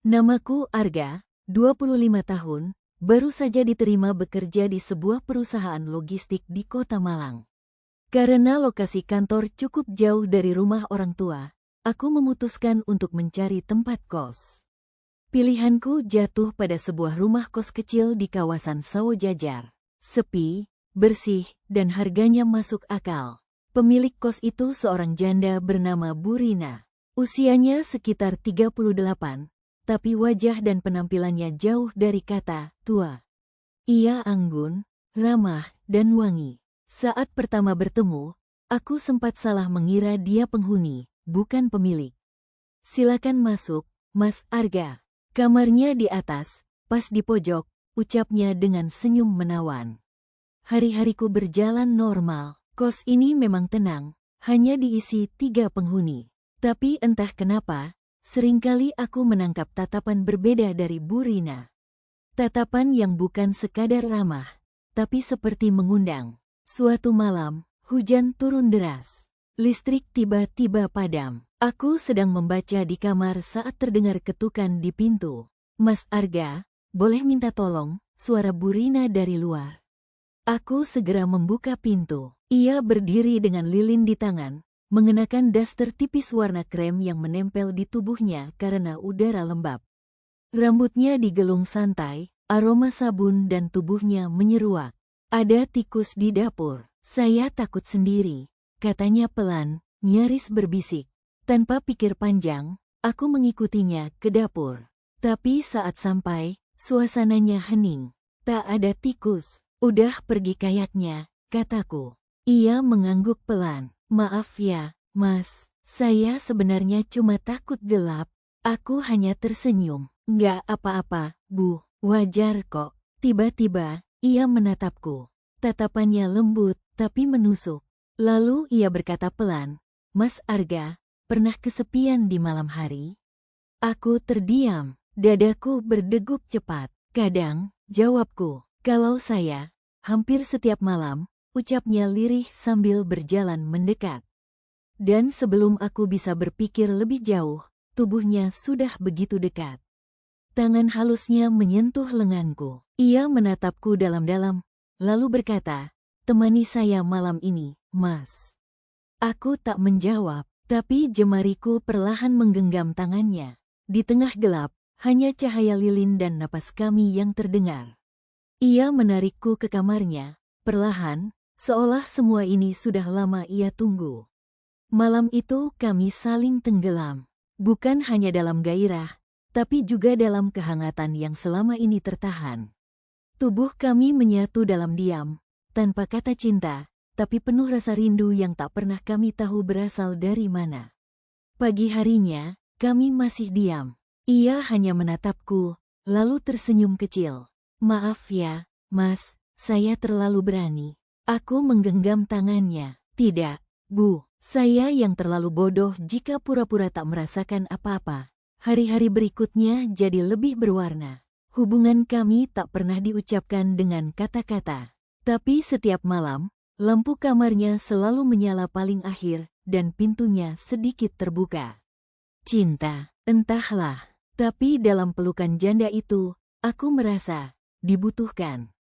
Namaku Arga, 25 tahun, baru saja diterima bekerja di sebuah perusahaan logistik di Kota Malang. Karena lokasi kantor cukup jauh dari rumah orang tua, aku memutuskan untuk mencari tempat kos. Pilihanku jatuh pada sebuah rumah kos kecil di kawasan Sawojajar. Sepi, bersih, dan harganya masuk akal. Pemilik kos itu seorang janda bernama Bu Rina. Usianya sekitar 38, tapi wajah dan penampilannya jauh dari kata tua. Ia anggun, ramah, dan wangi. Saat pertama bertemu, aku sempat salah mengira dia penghuni, bukan pemilik. "Silakan masuk, Mas Arga." Kamarnya di atas, pas di pojok, ucapnya dengan senyum menawan. Hari-hariku berjalan normal. Kos ini memang tenang, hanya diisi 3 penghuni. Tapi entah kenapa, seringkali aku menangkap tatapan berbeda dari Bu Rina. Tatapan yang bukan sekadar ramah, tapi seperti mengundang. Suatu malam, hujan turun deras. Listrik tiba-tiba padam. Aku sedang membaca di kamar saat terdengar ketukan di pintu. "Mas Arga, boleh minta tolong?" suara Bu Rina dari luar. Aku segera membuka pintu. Ia berdiri dengan lilin di tangan, mengenakan daster tipis warna krem yang menempel di tubuhnya karena udara lembab. Rambutnya digelung santai, aroma sabun dan tubuhnya menyeruak. "Ada tikus di dapur. Saya takut sendiri," katanya pelan, nyaris berbisik. Tanpa pikir panjang, aku mengikutinya ke dapur. Tapi saat sampai, suasananya hening. "Tak ada tikus, udah pergi kayaknya," kataku. Ia mengangguk pelan. "Maaf ya, Mas, saya sebenarnya cuma takut gelap." Aku hanya tersenyum. "Nggak apa-apa, Bu, wajar kok." Tiba-tiba, ia menatapku. Tatapannya lembut, tapi menusuk. Lalu ia berkata pelan, "Mas Arga, pernah kesepian di malam hari?" Aku terdiam, dadaku berdegup cepat. "Kadang," jawabku. "Kalau saya, hampir setiap malam," ucapnya lirih sambil berjalan mendekat. Dan sebelum aku bisa berpikir lebih jauh, tubuhnya sudah begitu dekat. Tangan halusnya menyentuh lenganku. Ia menatapku dalam-dalam, lalu berkata, "Temani saya malam ini, Mas." Aku tak menjawab, tapi jemariku perlahan menggenggam tangannya. Di tengah gelap, hanya cahaya lilin dan napas kami yang terdengar. Ia menarikku ke kamarnya, perlahan, seolah semua ini sudah lama ia tunggu. Malam itu kami saling tenggelam, bukan hanya dalam gairah, tapi juga dalam kehangatan yang selama ini tertahan. Tubuh kami menyatu dalam diam, tanpa kata cinta, tapi penuh rasa rindu yang tak pernah kami tahu berasal dari mana. Pagi harinya, kami masih diam. Ia hanya menatapku, lalu tersenyum kecil. "Maaf ya, Mas, saya terlalu berani." Aku menggenggam tangannya. "Tidak, Bu, saya yang terlalu bodoh jika pura-pura tak merasakan apa-apa." Hari-hari berikutnya jadi lebih berwarna. Hubungan kami tak pernah diucapkan dengan kata-kata. Tapi setiap malam, lampu kamarnya selalu menyala paling akhir dan pintunya sedikit terbuka. Cinta, entahlah. Tapi dalam pelukan janda itu, aku merasa dibutuhkan.